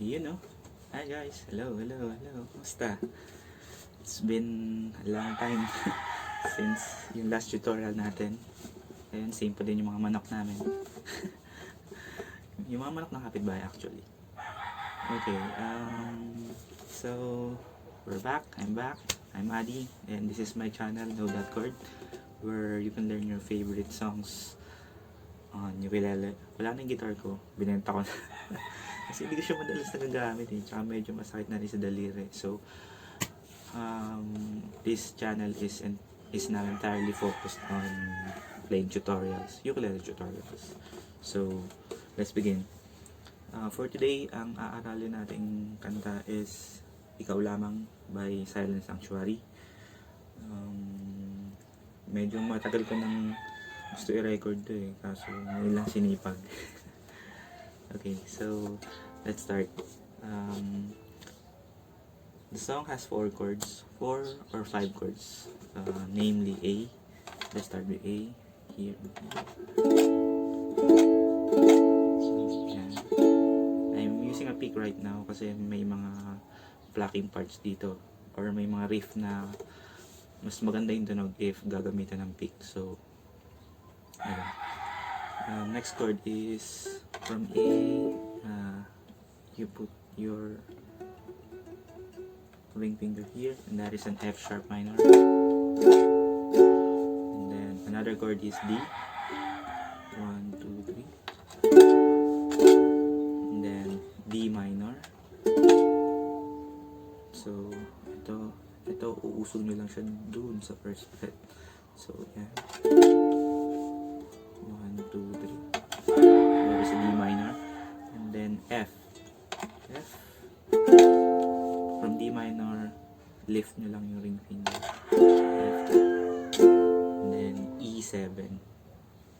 You know. Hi guys. Hello. Kumusta? It's been a long time since yung last tutorial natin. Ayun, same pa din yung mga manok namin. Yung mga manok ng kapitbahay actually. Okay, so we're back. I'm back. I'm Adi and this is my channel, Chord, where you can learn your favorite songs on ukulele. Wala na yung guitar ko. Binenta ko na. Kasi hindi ko siya madalas nagagamit eh. Tsaka medyo masakit na rin sa daliri. So, this channel is now entirely focused on playing tutorials, ukulele tutorials. So, let's begin. For today, ang aaralin nating kanta is Ikaw Lamang by Silent Sanctuary. Medyo matagal ko nang gusto i-record to eh, kaso ngayon lang sinipag. Okay, so let's start. The song has 4 chords, 4 or 5 chords, namely A. Let's start with A. Here. I'm using a pick right now kasi may mga plucking parts dito, or may mga riff na mas maganda yung tunog if gagamitan ng pick. So, next chord is from A. You put your ring finger here, and that is an F sharp minor. And then another chord is D. 1, 2, 3. And then D minor. So ito uusog nyo lang siya dun sa first fret. So yan. 1, 2, 3. There is a D minor. And then F. From D minor, lift nyo lang yung ring finger. F. And then E7.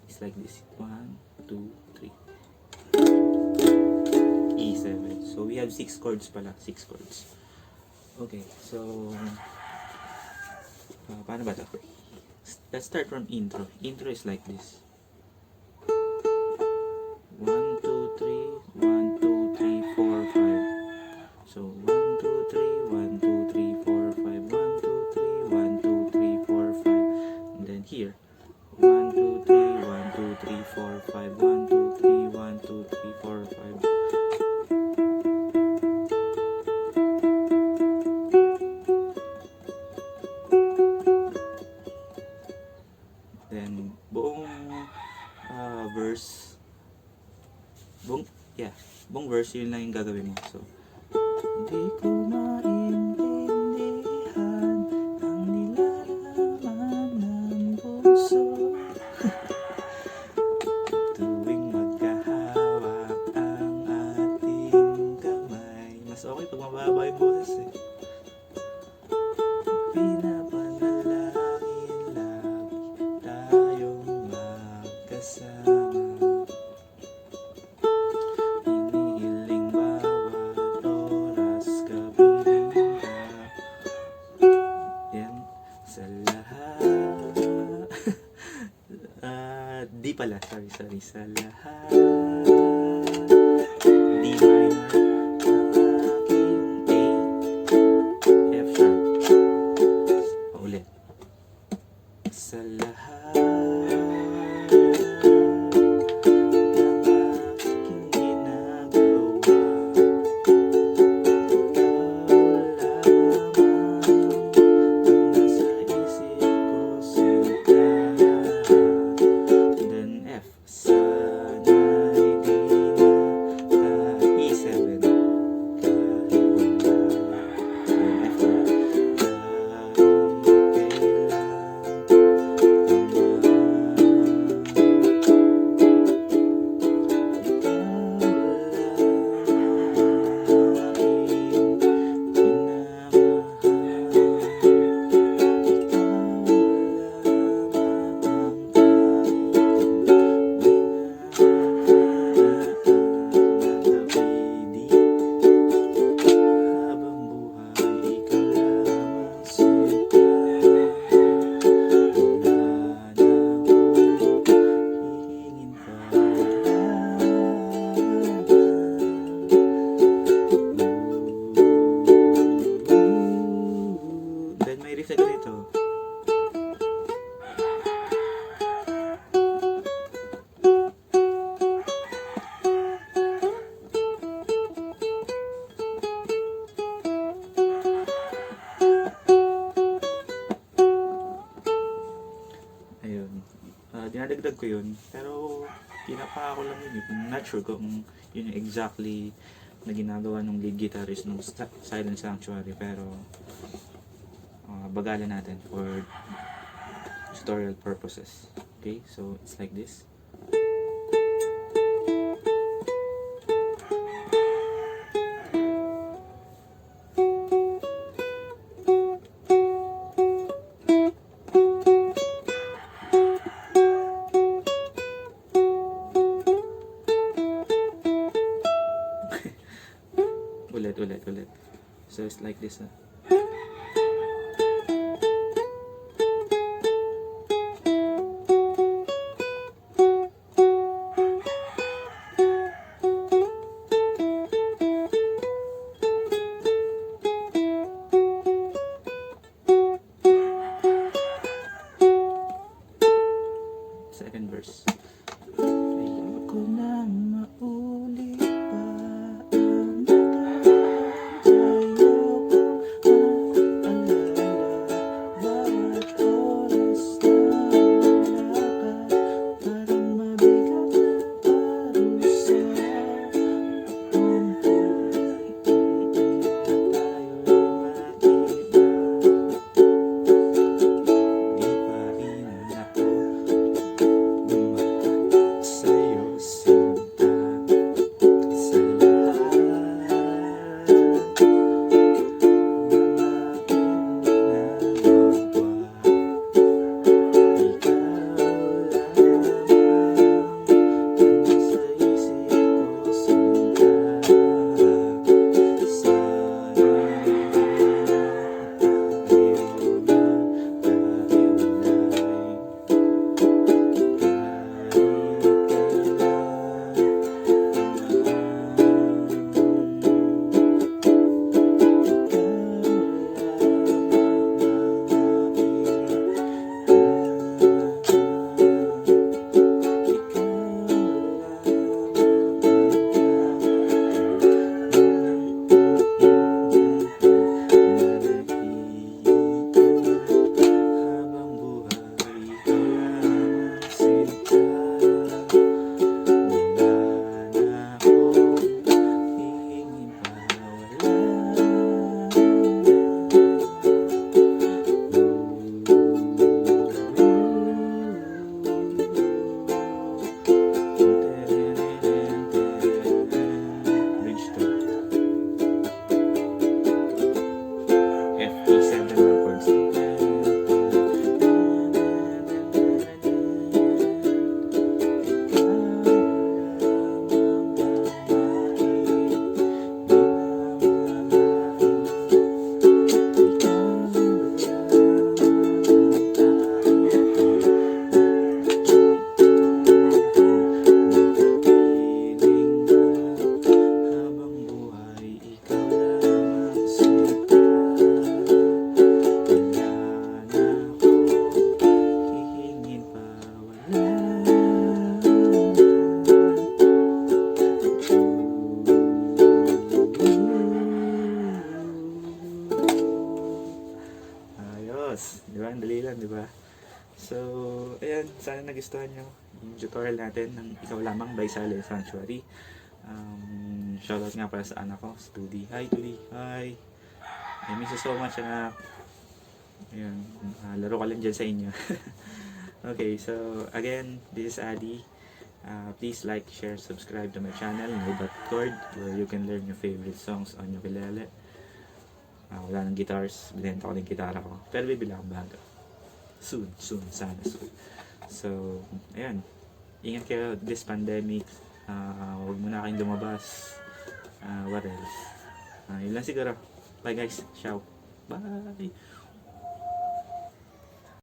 It's like this. 1, 2, 3. E7. So we have 6 chords pala. 6 chords. Okay, so paano ba ito? Let's start from intro. Intro is like this. 1, 2, 3, 1, 2, 3, 4, 5. So 1, 2, 3, 1, 2, 3, 4, 5. 1, 2, 3, 1, 2, 3, 4, 5. And then here, 1, 2, 3, 1, 2, 3, 4, 5. 1, 2, 3, 1, 2, 3, 4, 5. Then buong verse, buong verse yun lang yung gagawin mo. So, hindi ko maintindihan ang nilalaman ng puso tuwing magkahawak ang ating kamay. Mas okay pag mababa yung boses eh. Pinapanalangin lagi tayong magkasama. Hinihiling bawat oras kapiling ka. Yan. Sa lahat. Di pala. Sorry. Sa lahat. D minor. Sa lahat ng aking ginagawa, ikaw lamang ang nasa isip ko sinta. Then F. Sana'y di Dadagdag ko yun. Pero, pinapa ko lang yun. I'm not sure kung yun yung exactly na ginagawa ng lead guitarist ng Silent Sanctuary. Pero, bagalan natin for tutorial purposes. Okay, so it's like this. ulit. So it's like this. Second verse. Ayoko nang mauli pa ang nakaraan sa'yo kong maalala bawat oras na wala ka. Parang mabigat na parusa kung pumipilit na tayo'y mag-iba. Di pa rin ako sa'yo sinta sa lahat ng aking ginagawa. Ikaw lamang ang nasa isip ko sinta. Sana di ba? Ang dali lang, di ba? So, ayan, sana nagustuhan nyo yung tutorial natin ng Ikaw Lamang by Silent Sanctuary. Shoutout nga para sa anak ko, si Tudi. Hi, Tudi. Hi. I miss you so much, anak. Ayan, laro ka lang dyan sa inyo. Okay, so, again, this is Adi. Please like, share, subscribe to my channel, Chord, where you can learn your favorite songs on ukulele. Wala ng guitars, binenta ko ng gitara ko. Pero bibili akong bago. Soon, sana soon. So, ayan. Ingat kayo this pandemic. Huwag muna kayong lumabas. What else? Yun lang siguro. Bye guys. Ciao. Bye.